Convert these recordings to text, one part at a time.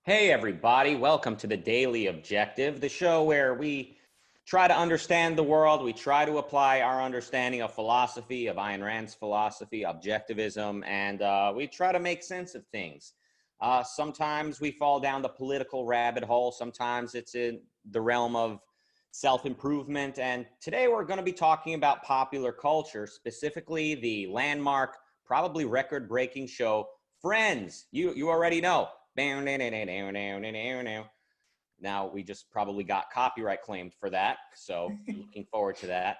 Hey, everybody. Welcome to the Daily Objective, the show where we try to understand the world. We try to apply our understanding of philosophy, of Ayn Rand's philosophy, objectivism, and we try to make sense of things. Sometimes we fall down the political rabbit hole. Sometimes it's in the realm of self-improvement. And today we're going to be talking about popular culture, specifically the landmark, probably record-breaking show, Friends. You already know. Now we just probably got copyright claimed for that, so looking forward to that.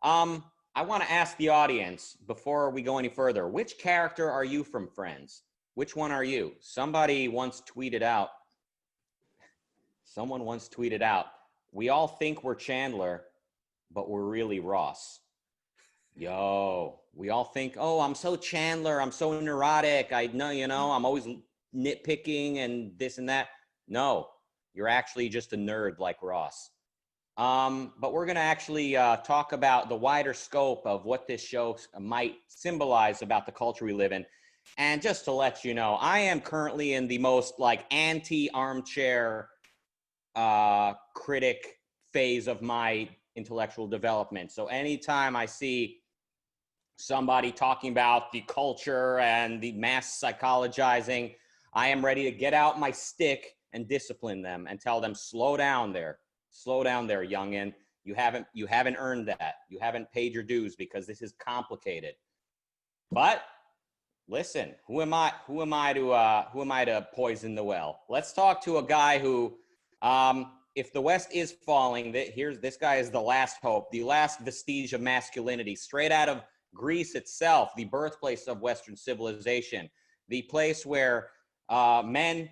I want to ask the audience before we go any further, which character are you from Friends? Which one are you? Someone once tweeted out, we all think we're Chandler, but we're really Ross. Yo, we all think, oh, I'm so Chandler, I'm so neurotic, I know, I'm always nitpicking and this and that. No, you're actually just a nerd like Ross. But we're going to actually talk about the wider scope of what this show might symbolize about the culture we live in. And just to let you know, I am currently in the most anti-armchair critic phase of my intellectual development. So anytime I see somebody talking about the culture and the mass psychologizing, I am ready to get out my stick and discipline them and tell them, slow down there, youngin. You haven't earned that. You haven't paid your dues because this is complicated. But listen, who am I to poison the well? Let's talk to a guy who, if the West is falling, this guy is the last hope, the last vestige of masculinity, straight out of Greece itself, the birthplace of Western civilization, the place where men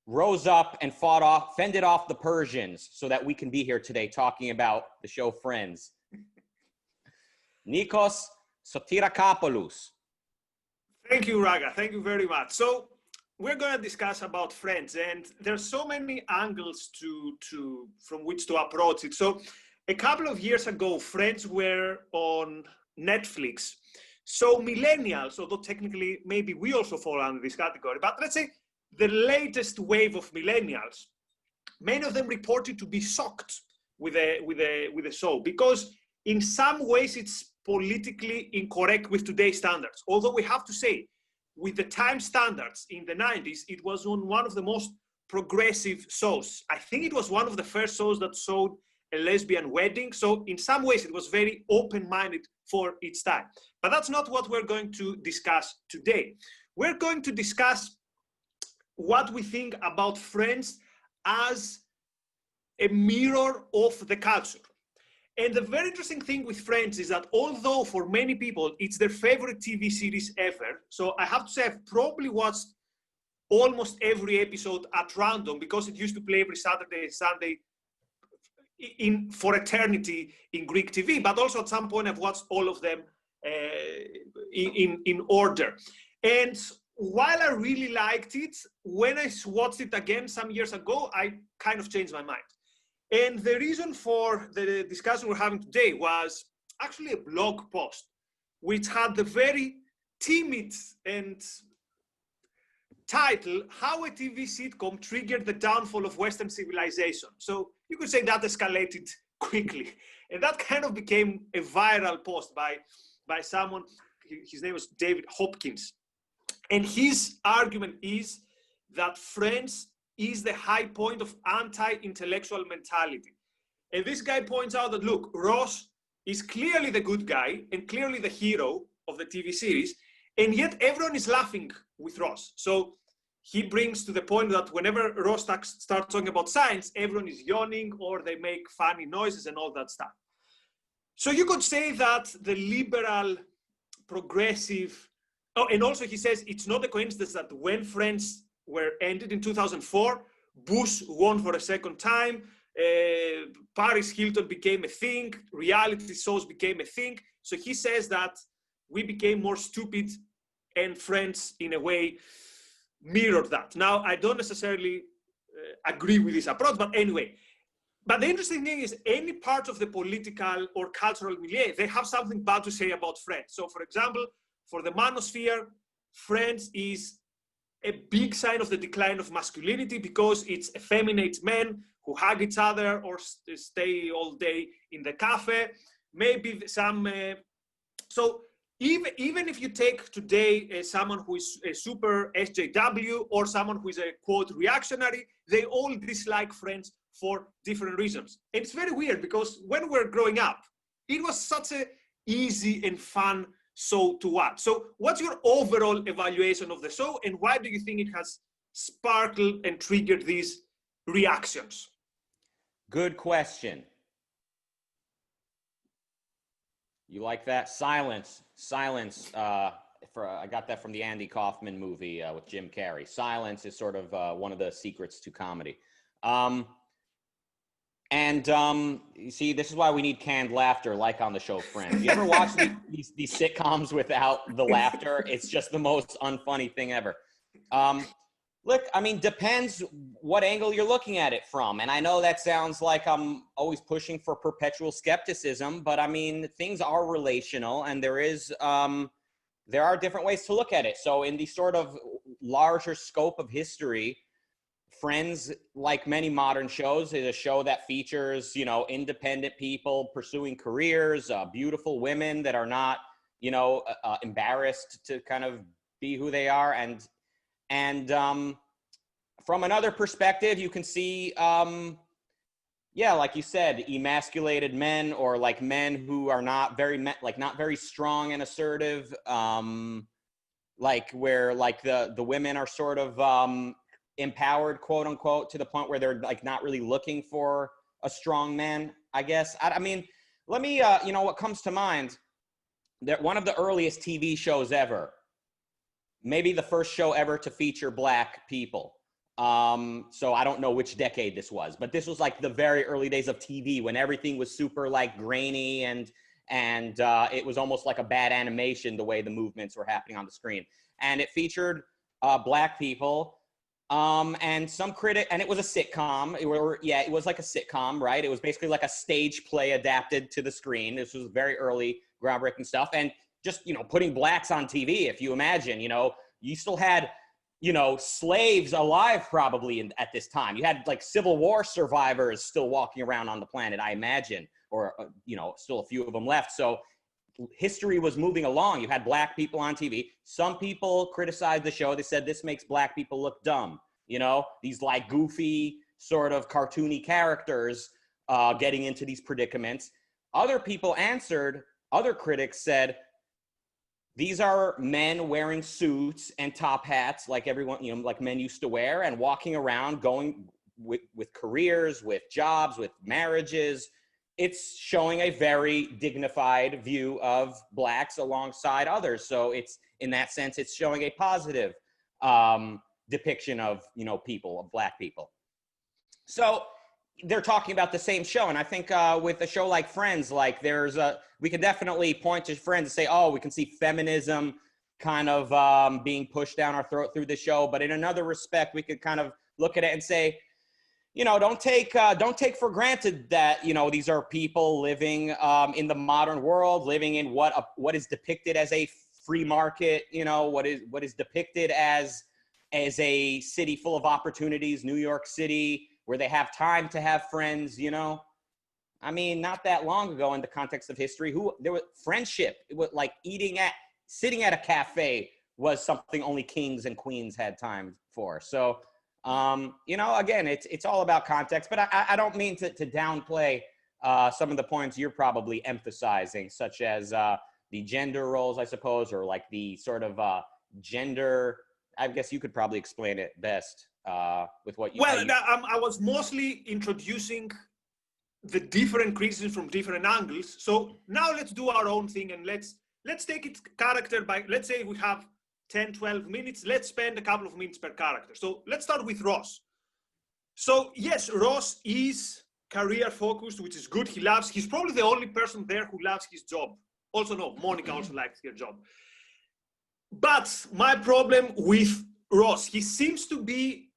rose up and fended off the Persians so that we can be here today talking about the show Friends. Nikos Sotirakopoulos. Thank you, Rucka. Thank you very much. So we're going to discuss about Friends, and there's so many angles from which to approach it. So a couple of years ago, Friends were on Netflix. So millennials, although technically maybe we also fall under this category, but let's say the latest wave of millennials, many of them reported to be shocked with the show because in some ways it's politically incorrect with today's standards. Although we have to say, with the time standards in the 90s, it was one of the most progressive shows. I think it was one of the first shows that showed a lesbian wedding. So in some ways it was very open-minded for its time. But that's not what we're going to discuss today. We're going to discuss what we think about Friends as a mirror of the culture. And the very interesting thing with Friends is that although for many people it's their favorite TV series ever, so I have to say I've probably watched almost every episode at random because it used to play every Saturday and Sunday for eternity in Greek TV, but also at some point I've watched all of them in order. And while I really liked it, when I watched it again some years ago, I kind of changed my mind. And the reason for the discussion we're having today was actually a blog post, which had the very timid and title, How a TV Sitcom Triggered the Downfall of Western Civilization. So you could say that escalated quickly. And that kind of became a viral post by someone, his name was David Hopkins. And his argument is that Friends is the high point of anti-intellectual mentality. And this guy points out that, look, Ross is clearly the good guy and clearly the hero of the TV series, and yet everyone is laughing with Ross. So he brings to the point that whenever Ross starts talking about science, everyone is yawning or they make funny noises and all that stuff. So you could say that the liberal, progressive, and also he says it's not a coincidence that when Friends were ended in 2004, Bush won for a second time, Paris Hilton became a thing, reality shows became a thing. So he says that we became more stupid and Friends in a way mirrored that. Now, I don't necessarily agree with this approach, but anyway. But the interesting thing is any part of the political or cultural milieu, they have something bad to say about Friends. So for example, for the manosphere, Friends is a big sign of the decline of masculinity because it's effeminate men who hug each other or stay all day in the cafe. Maybe some, so even if you take today someone who is a super SJW or someone who is a quote reactionary, they all dislike Friends for different reasons. And it's very weird because when we're growing up, it was such a easy and fun show to watch. So what's your overall evaluation of the show and why do you think it has sparkled and triggered these reactions? Good question. You like that? Silence. I got that from the Andy Kaufman movie with Jim Carrey. Silence is sort of one of the secrets to comedy. You see, this is why we need canned laughter, like on the show Friends. You ever watch these sitcoms without the laughter? It's just the most unfunny thing ever. Look, I mean, depends what angle you're looking at it from. And I know that sounds like I'm always pushing for perpetual skepticism, but I mean, things are relational and there are different ways to look at it. So in the sort of larger scope of history, Friends, like many modern shows, is a show that features, you know, independent people pursuing careers, beautiful women that are not, you know, embarrassed to kind of be who they are. And from another perspective, you can see, yeah, like you said, emasculated men or like men who are not very strong and assertive, like where like the women are sort of empowered, quote unquote, to the point where they're like not really looking for a strong man, I guess. I mean, let me, you know, what comes to mind, that one of the earliest TV shows ever, maybe the first show ever to feature Black people. So I don't know which decade this was, but this was like the very early days of TV when everything was super like grainy and it was almost like a bad animation, the way the movements were happening on the screen. And it featured Black people. And some critic, and it was a sitcom. It was like a sitcom, right? It was basically like a stage play adapted to the screen. This was very early, groundbreaking stuff. And just, you know, putting Blacks on TV, if you imagine, you know, you still had, you know, slaves alive probably at this time. You had like Civil War survivors still walking around on the planet, I imagine, or, you know, still a few of them left. So history was moving along. You had Black people on TV. Some people criticized the show. They said this makes Black people look dumb. You know, these like goofy sort of cartoony characters getting into these predicaments. Other people answered, other critics said, these are men wearing suits and top hats like everyone, you know, like men used to wear, and walking around going with careers, with jobs, with marriages. It's showing a very dignified view of Blacks alongside others. So it's, in that sense, it's showing a positive depiction of, you know, people, of Black people. So they're talking about the same show. And I think with a show like Friends, like we can definitely point to Friends and say, oh, we can see feminism kind of being pushed down our throat through the show. But in another respect, we could kind of look at it and say, you know, don't take for granted that, you know, these are people living in the modern world, living in what is depicted as a free market, you know, what is depicted as a city full of opportunities, New York City, where they have time to have friends, you know. I mean, not that long ago in the context of history, there was friendship. It was like sitting at a cafe was something only kings and queens had time for. So, you know, again, it's all about context, but I don't mean to downplay some of the points you're probably emphasizing, such as the gender roles, I suppose, or like the sort of gender. I guess you could probably explain it best with what you. Well, I was mostly introducing the different criticisms from different angles. So now let's do our own thing and let's take it character by. Let's say we have 10, 12 minutes. Let's spend a couple of minutes per character. So let's start with Ross. So yes, Ross is career focused, which is good. He's probably the only person there who loves his job. Also, no, Monica also likes her job. But my problem with Ross, he seems to be,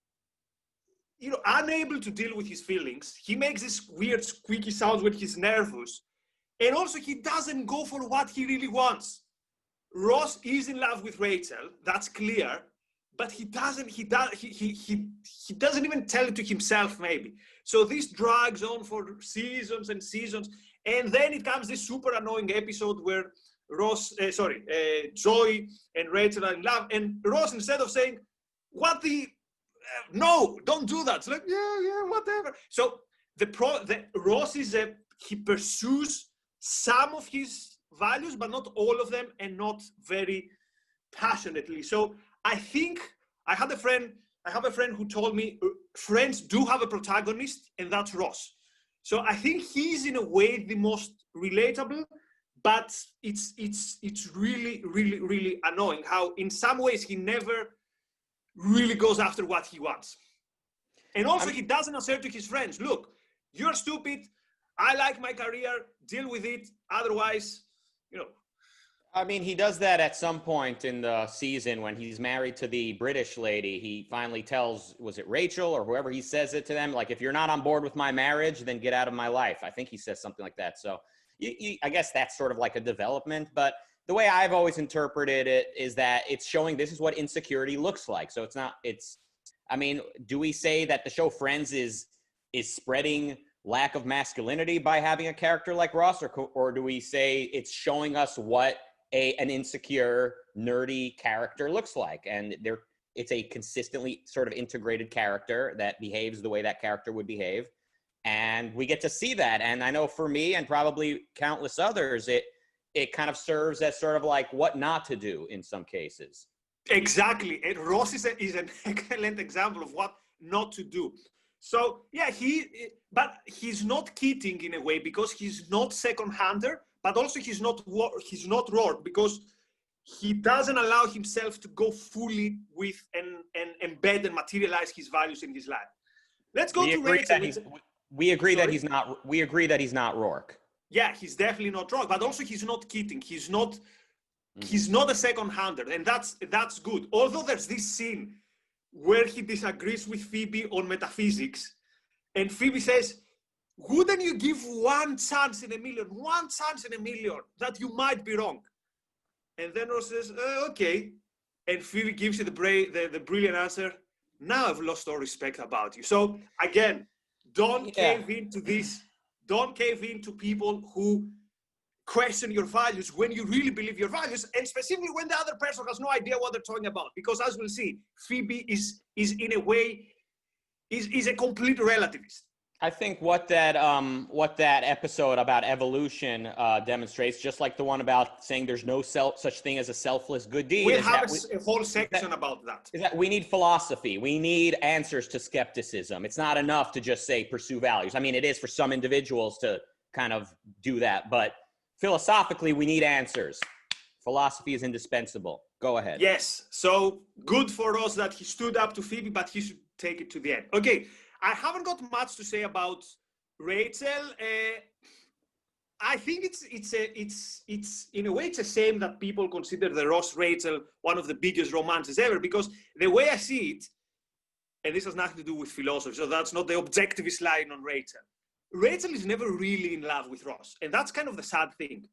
you know, unable to deal with his feelings. He makes this weird squeaky sounds when he's nervous. And also he doesn't go for what he really wants. Ross is in love with Rachel, that's clear. but he doesn't even tell it to himself, maybe. So this drags on for seasons and seasons, and then it comes this super annoying episode where Joey and Rachel are in love, and Ross, instead of saying, "What the no, don't do that," it's like, yeah, whatever. So Ross is he pursues some of his values, but not all of them, and not very passionately. So I think I have a friend who told me Friends do have a protagonist, and that's Ross. So I think he's in a way the most relatable, but it's really, really, really annoying how in some ways he never really goes after what he wants. And also he doesn't assert to his friends, look, you're stupid, I like my career, deal with it, otherwise, you know. I mean, he does that at some point in the season when he's married to the British lady. He finally tells, was it Rachel or whoever, he says it to them, like, if you're not on board with my marriage, then get out of my life. I think he says something like that. So I guess that's sort of like a development. But the way I've always interpreted it is that it's showing this is what insecurity looks like. So I mean, do we say that the show Friends is spreading lack of masculinity by having a character like Ross, or do we say it's showing us what an insecure, nerdy character looks like? And it's a consistently sort of integrated character that behaves the way that character would behave. And we get to see that. And I know for me and probably countless others, it kind of serves as sort of like what not to do in some cases. Exactly. And Ross is an excellent example of what not to do. So yeah, but he's not Keating in a way, because he's not second-hander, but also he's not Rourke, because he doesn't allow himself to go fully with and embed and materialize his values in his life. Let's go to Rachel. We agree that he's not Rourke. Yeah, he's definitely not Rourke, but also he's not Keating. He's not a second-hander, and that's good. Although there's this scene where he disagrees with Phoebe on metaphysics, and Phoebe says, wouldn't you give one chance in a million that you might be wrong? And then Ross says, okay. And Phoebe gives you the brilliant answer, now I've lost all respect about you. So again, don't cave into this. Don't cave into people who question your values when you really believe your values, and specifically when the other person has no idea what they're talking about. Because as we'll see, Phoebe is in a way is a complete relativist. I think what that episode about evolution demonstrates, just like the one about saying there's no such thing as a selfless good deed. We'll have a whole section about that. Is that we need philosophy. We need answers to skepticism. It's not enough to just say pursue values. I mean, it is for some individuals to kind of do that, but philosophically, we need answers. Philosophy is indispensable. Go ahead. Yes. So good for us that he stood up to Phoebe, but he should take it to the end. Okay. I haven't got much to say about Rachel. I think it's in a way it's a shame that people consider the Ross Rachel one of the biggest romances ever, because the way I see it, and this has nothing to do with philosophy, so that's not the objectivist line on Rachel. Rachel is never really in love with Ross, and that's kind of the sad thing.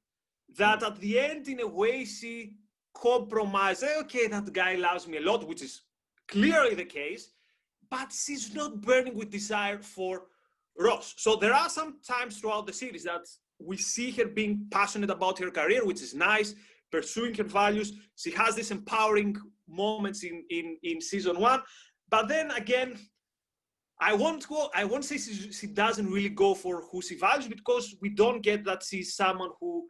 That at the end, in a way, she compromises. Okay, that guy loves me a lot, which is clearly the case, but she's not burning with desire for Ross. So there are some times throughout the series that we see her being passionate about her career, which is nice, pursuing her values. She has these empowering moments in season 1, but then again, I won't say she doesn't really go for who she values, because we don't get that she's someone who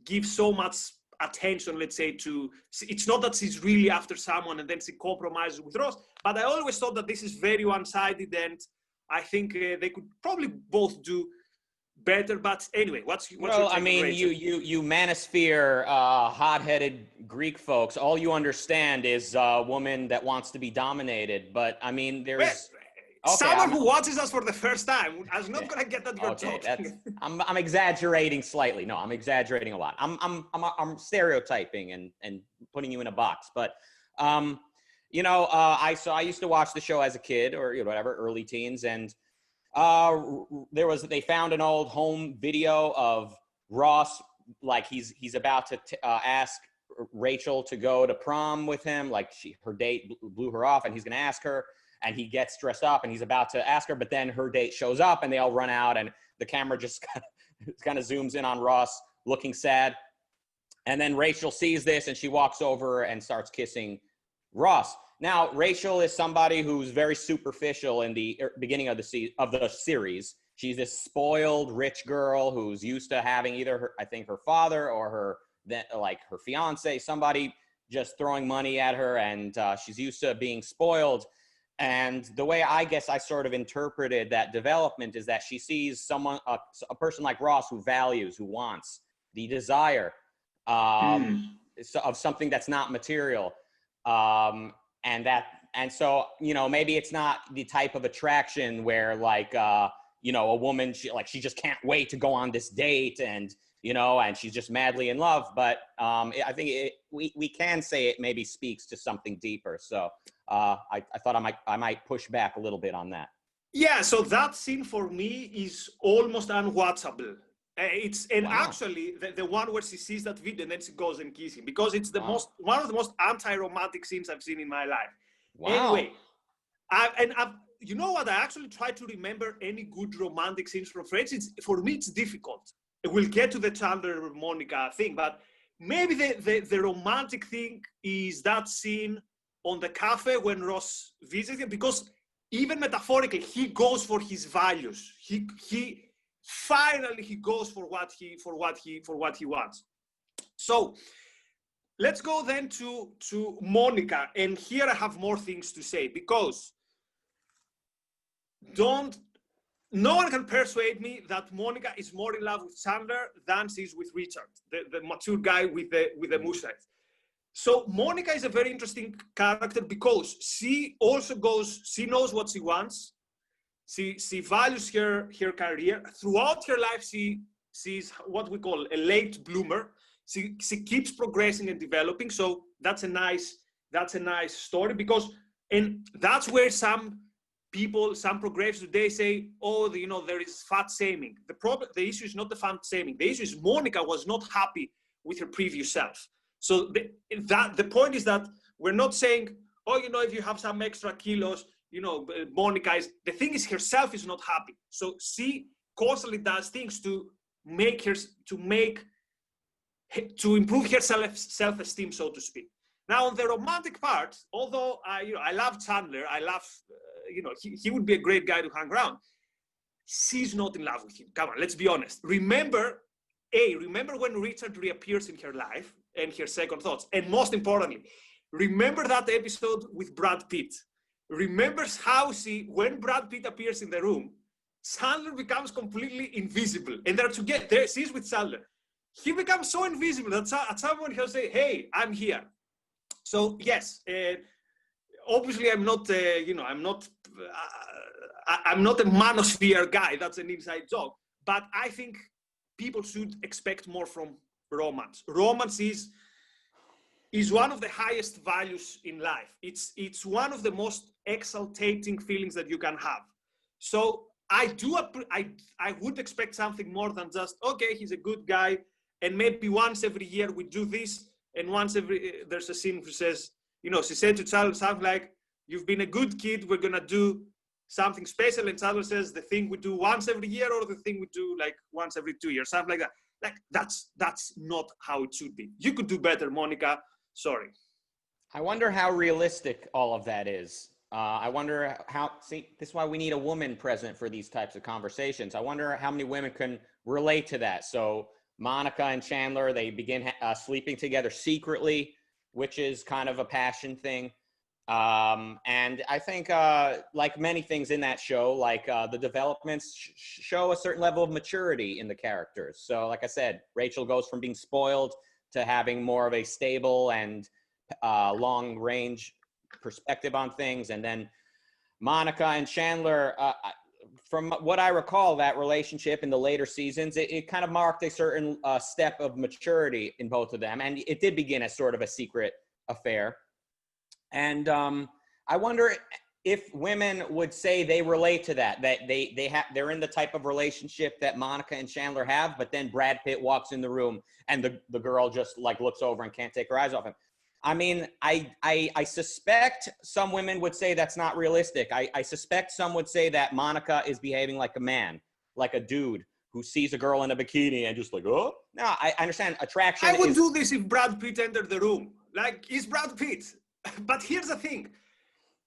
gives so much attention, let's say, to, it's not that she's really after someone and then she compromises with Ross, but I always thought that this is very one-sided, and I think they could probably both do better. But anyway, what's your take I mean, you manosphere, hot-headed Greek folks, all you understand is a woman that wants to be dominated. But I mean, there's someone who watches us for the first time. I was not gonna get that you're joking. I'm exaggerating slightly. No, I'm exaggerating a lot. I'm stereotyping and putting you in a box. But you know, I used to watch the show as a kid, or whatever, early teens, and they found an old home video of Ross, like he's about to ask Rachel to go to prom with him. Like her date blew her off and he's going to ask her, and he gets dressed up and he's about to ask her, but then her date shows up and they all run out and the camera just kind of zooms in on Ross looking sad. And then Rachel sees this and she walks over and starts kissing Ross. Now, Rachel is somebody who's very superficial in the beginning of the series. She's this spoiled rich girl who's used to having either her father or her fiance, somebody just throwing money at her, and she's used to being spoiled. And the way I guess I sort of interpreted that development is that she sees a person like Ross who values, who wants, the desire of something that's not material. And so, maybe it's not the type of attraction where a woman, she just can't wait to go on this date and she's just madly in love. But I think we can say it maybe speaks to something deeper. So I thought I might push back a little bit on that. Yeah, so that scene for me is almost unwatchable. Wow. Actually the one where she sees that video and then she goes and kisses him, because it's one of the most anti-romantic scenes I've seen in my life. Wow. Anyway, you know what? I actually try to remember any good romantic scenes from Friends. For me, it's difficult. We'll get to the Chandler Monica thing, but maybe the romantic thing is that scene on the cafe when Ross visits him, because even metaphorically, he goes for his values. He finally goes for what he wants. So let's go then to Monica, and here I have more things to say, because no one can persuade me that Monica is more in love with Chandler than she is with Richard, the mature guy with the mustache. So Monica is a very interesting character because she knows what she wants. She values her career. Throughout her life, she's what we call a late bloomer. She keeps progressing and developing. So that's a nice story, and that's where some progressives today say, oh, there is fat shaming. The issue is not the fat shaming. The issue is Monica was not happy with her previous self. So the point is that we're not saying, oh, if you have some extra kilos, Monica is, the thing is herself is not happy. So she constantly does things to improve her self-esteem, so to speak. Now, on the romantic part, although I love Chandler, he would be a great guy to hang around. She's not in love with him. Come on, let's be honest. Remember when Richard reappears in her life and her second thoughts. And most importantly, remember that episode with Brad Pitt. Remember how when Brad Pitt appears in the room, Chandler becomes completely invisible. And they're together. She's with Chandler. He becomes so invisible that at some point he'll say, hey, I'm here. So yes, obviously I'm not a manosphere guy. That's an inside joke. But I think people should expect more from romance. Romance is one of the highest values in life. It's one of the most exaltating feelings that you can have. So I would expect something more than just, okay, he's a good guy, and maybe once every year we do this, and there's a scene which says, she said to Chandler something like, you've been a good kid, we're gonna do something special, and Chandler says, the thing we do once every year or the thing we do like once every 2 years, something like that. Like that's not how it should be. You could do better, Monica. Sorry. I wonder how realistic all of that is. I wonder this is why we need a woman present for these types of conversations. I wonder how many women can relate to that. So Monica and Chandler, they begin sleeping together secretly, which is kind of a passion thing. And I think like many things in that show, the developments show a certain level of maturity in the characters. So like I said, Rachel goes from being spoiled to having more of a stable and long range perspective on things. And then Monica and Chandler, from what I recall, that relationship in the later seasons, it kind of marked a certain step of maturity in both of them. And it did begin as sort of a secret affair. And I wonder if women would say they relate to that they're in the type of relationship that Monica and Chandler have, but then Brad Pitt walks in the room and the girl just like looks over and can't take her eyes off him. I mean, I suspect some women would say that's not realistic. I suspect some would say that Monica is behaving like a man, like a dude who sees a girl in a bikini and just like, oh, no, I understand attraction. I would do this if Brad Pitt entered the room. Like, he's Brad Pitt. But here's the thing.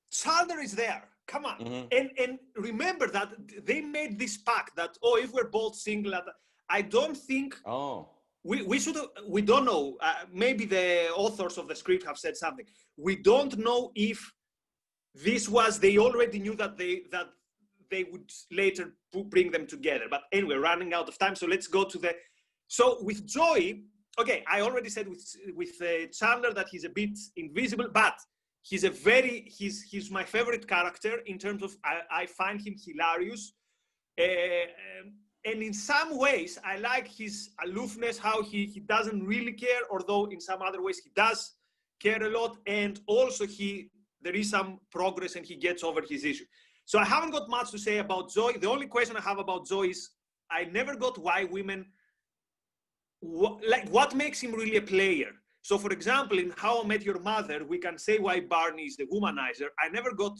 Chandler is there. Come on. Mm-hmm. And remember that they made this pact that, oh, if we're both single, I don't think we don't know. Maybe the authors of the script have said something. We don't know if this was, they already knew that they would later bring them together. But anyway, running out of time. So let's go to so with Joey, okay, I already said with Chandler that he's a bit invisible, but he's he's my favorite character in terms of, I find him hilarious. And in some ways, I like his aloofness, how he doesn't really care, although in some other ways he does care a lot. And also there is some progress and he gets over his issue. So I haven't got much to say about Joey. The only question I have about Joey is I never got why women, what makes him really a player. So for example, in How I Met Your Mother, we can say why Barney is the womanizer. I never got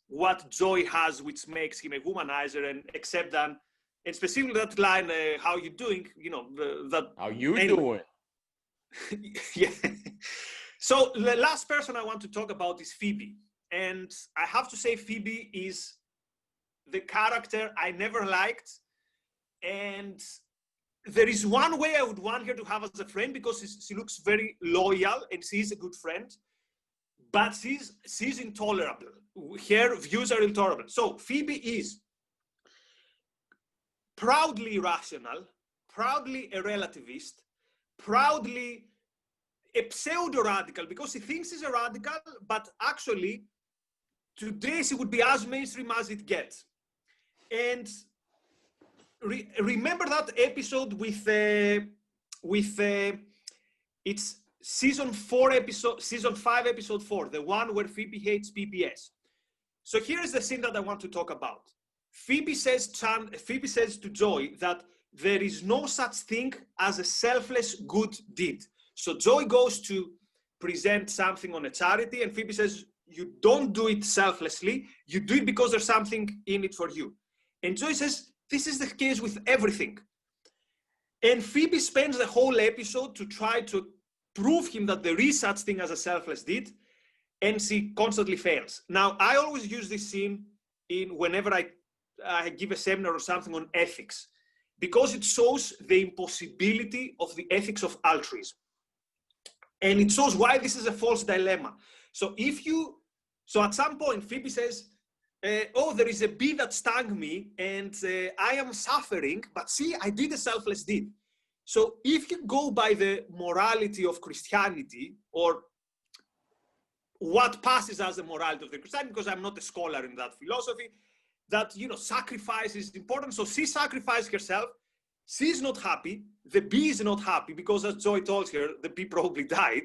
what Joey has which makes him a womanizer, and except that, and specifically that line, how you doing, you know, how you doing? Yeah. So the last person I want to talk about is Phoebe. And I have to say Phoebe is the character I never liked. And there is one way I would want her to have as a friend, because she looks very loyal and she's a good friend, but she's intolerable. Her views are intolerable. So Phoebe is proudly rational, proudly a relativist, proudly a pseudo-radical, because she thinks she's a radical, but actually today she would be as mainstream as it gets. And remember that episode with it's season 5, episode 4, the one where Phoebe hates PBS. So here is the scene that I want to talk about. Phoebe says to Joey that there is no such thing as a selfless good deed. So Joey goes to present something on a charity, and Phoebe says, you don't do it selflessly, you do it because there's something in it for you. And Joey says, this is the case with everything. And Phoebe spends the whole episode to try to prove him that there is such thing as a selfless deed, and she constantly fails. Now, I always use this scene whenever I give a seminar or something on ethics, because it shows the impossibility of the ethics of altruism. And it shows why this is a false dilemma. So at some point, Phoebe says, oh, there is a bee that stung me and I am suffering, but see, I did a selfless deed. So if you go by the morality of Christianity, or what passes as the morality of the Christianity, because I'm not a scholar in that philosophy, that, you know, sacrifice is important. So she sacrificed herself. She's not happy. The bee is not happy because, as Joy told her, the bee probably died.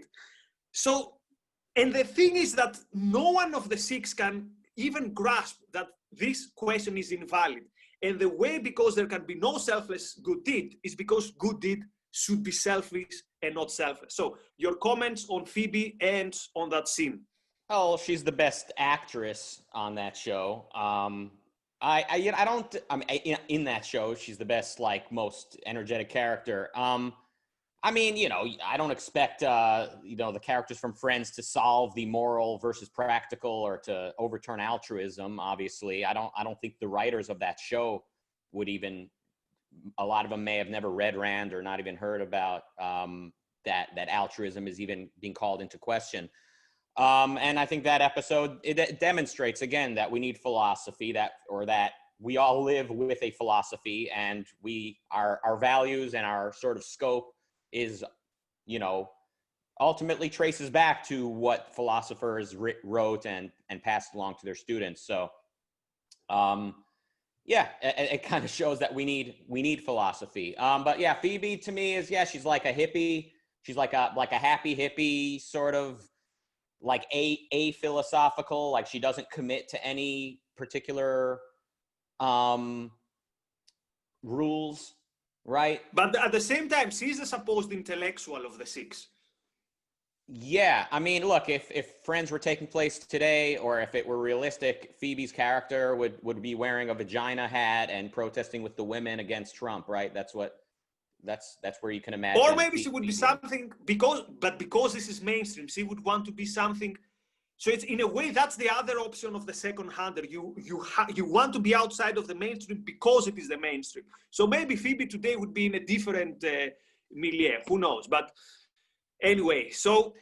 So, and the thing is that no one of the 6 can even grasp that this question is invalid. And the way, because there can be no selfless good deed, is because good deed should be selfish and not selfless. So your comments on Phoebe and on that scene. Oh, she's the best actress on that show. In that show, she's the best, like, most energetic character. I mean, you know, I don't expect, the characters from Friends to solve the moral versus practical or to overturn altruism. Obviously, I don't think the writers of that show would even. A lot of them may have never read Rand or not even heard about that altruism is even being called into question. And I think that episode, it demonstrates again that we need philosophy, that we all live with a philosophy, and our values and our sort of scope is, you know, ultimately traces back to what philosophers wrote and passed along to their students. So, yeah, it kind of shows that we need philosophy. But yeah, Phoebe to me is, she's like a hippie. She's like a happy hippie, sort of like philosophical, like she doesn't commit to any particular rules, right? But at the same time, she's the supposed intellectual of the six. Yeah, I mean, look, if Friends were taking place today, or if it were realistic, Phoebe's character would be wearing a vagina hat and protesting with the women against Trump, right? That's where you can imagine. Or maybe she would be something because this is mainstream, she would want to be something. So it's in a way that's the other option of the second hander. You want to be outside of the mainstream because it is the mainstream. So maybe Phoebe today would be in a different milieu. Who knows? But anyway, so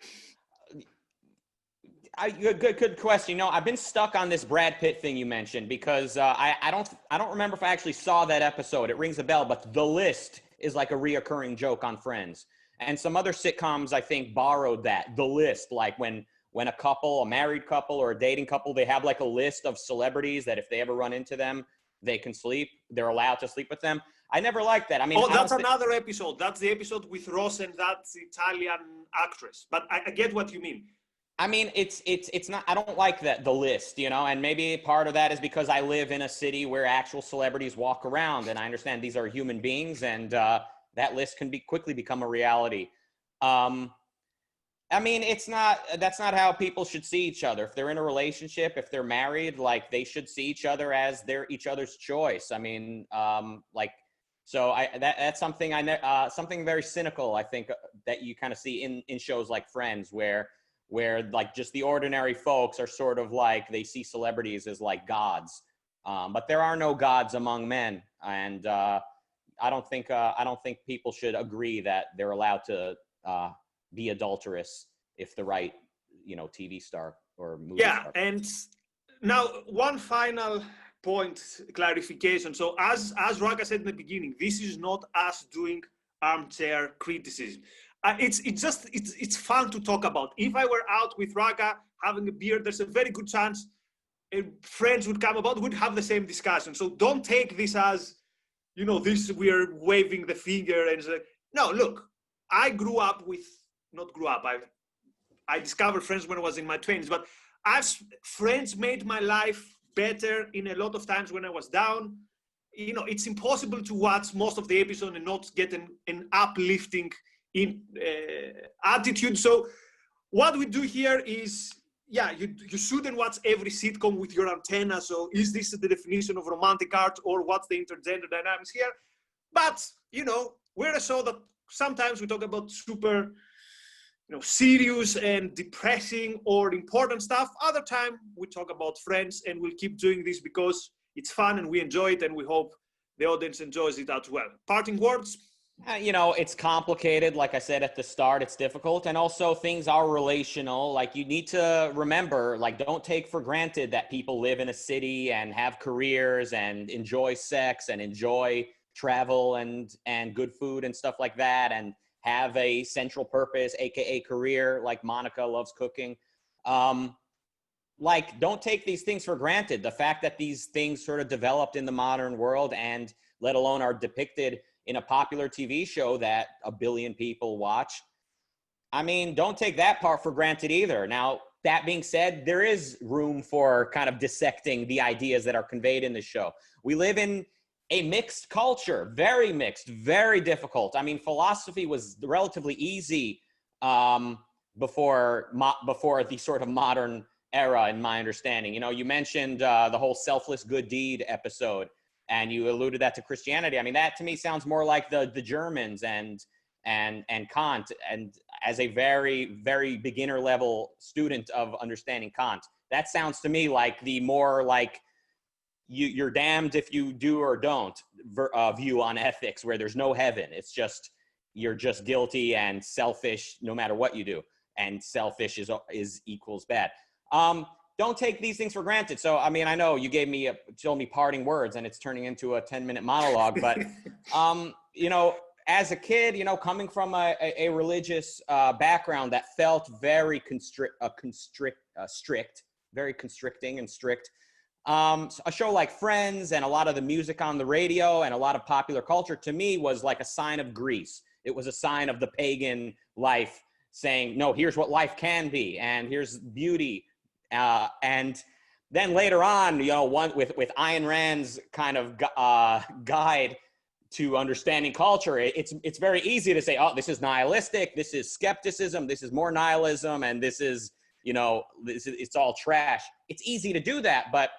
good question. You know, I've been stuck on this Brad Pitt thing you mentioned because I don't remember if I actually saw that episode. It rings a bell, but The List is like a reoccurring joke on Friends, and some other sitcoms I think borrowed that. The List, like when a couple, a married couple or a dating couple, they have like a list of celebrities that if they ever run into them, they're allowed to sleep with them. I never liked that. I mean, that's another episode. That's the episode with Ross and that Italian actress. But I get what you mean. I mean, it's not, I don't like The List, you know, and maybe part of that is because I live in a city where actual celebrities walk around, and I understand these are human beings, and that list can quickly become a reality. I mean, that's not how people should see each other. If they're in a relationship, if they're married, like they should see each other as they're each other's choice. I mean, that's something something very cynical, I think, that you kind of see in shows like Friends, where like just the ordinary folks are sort of like, they see celebrities as like gods. But there are no gods among men. And I don't think people should agree that they're allowed to be adulterous if the right, you know, TV star or movie star. And now one final point, clarification. So as Rucka said in the beginning, this is not us doing armchair criticism. It's fun to talk about. If I were out with Rucka having a beer, there's a very good chance friends would come about, would have the same discussion. So don't take this as, you know, this we're waving the finger and say, no, look, I discovered Friends when I was in my 20s, but as Friends made my life better in a lot of times when I was down. You know, it's impossible to watch most of the episode and not get an uplifting attitude. So what we do here is, you shouldn't watch every sitcom with your antenna. So is this the definition of romantic art, or what's the intergender dynamics here? But, you know, we're a show that sometimes we talk about super, you know, serious and depressing or important stuff. Other time we talk about Friends, and we'll keep doing this because it's fun and we enjoy it, and we hope the audience enjoys it as well. Parting words? You know, it's complicated. Like I said at the start, it's difficult. And also things are relational. Like you need to remember, like, don't take for granted that people live in a city and have careers and enjoy sex and enjoy travel and good food and stuff like that, and have a central purpose, AKA career, like Monica loves cooking. Like, don't take these things for granted. The fact that these things sort of developed in the modern world, and let alone are depicted in a popular TV show that 1 billion people watch. I mean, don't take that part for granted either. Now, that being said, there is room for kind of dissecting the ideas that are conveyed in the show. We live in a mixed culture, very mixed, very difficult. I mean, philosophy was relatively easy before the sort of modern era, in my understanding. You know, you mentioned the whole selfless good deed episode, and you alluded that to Christianity. I mean, that to me sounds more like the Germans and Kant. And as a very, very beginner level student of understanding Kant, that sounds to me like the more like you're damned if you do or don't view on ethics, where there's no heaven. It's just, you're just guilty and selfish no matter what you do. And selfish is equals bad. Don't take these things for granted. So, I mean, I know you told me parting words, and it's turning into a 10-minute monologue, but, you know, as a kid, you know, coming from a religious background that felt very strict, very constricting and strict, a show like Friends and a lot of the music on the radio and a lot of popular culture to me was like a sign of Greece. It was a sign of the pagan life saying, no, here's what life can be, and here's beauty. And then later on, you know, with Ayn Rand's kind of guide to understanding culture, it's very easy to say, oh, this is nihilistic, this is skepticism, this is more nihilism, and this is, you know, it's all trash. It's easy to do that, but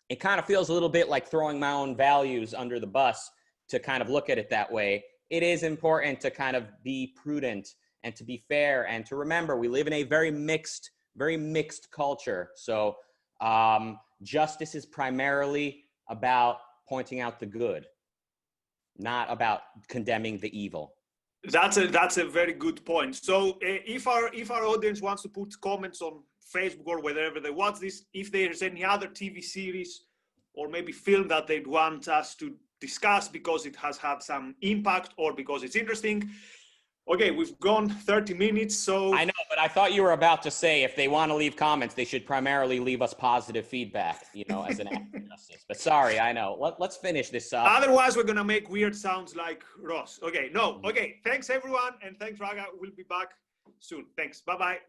it kind of feels a little bit like throwing my own values under the bus to kind of look at it that way. It is important to kind of be prudent and to be fair and to remember we live in a very mixed culture. So justice is primarily about pointing out the good, not about condemning the evil. That's a very good point. So if our audience wants to put comments on Facebook or wherever they watch this, if there's any other TV series or maybe film that they'd want us to discuss because it has had some impact or because it's interesting. Okay, we've gone 30 minutes, so... I know, but I thought you were about to say if they want to leave comments, they should primarily leave us positive feedback, you know, as an act of justice. But sorry, I know. Let's finish this up. Otherwise, we're going to make weird sounds like Ross. Okay, no. Okay, thanks, everyone, and thanks, Rucka. We'll be back soon. Thanks. Bye-bye.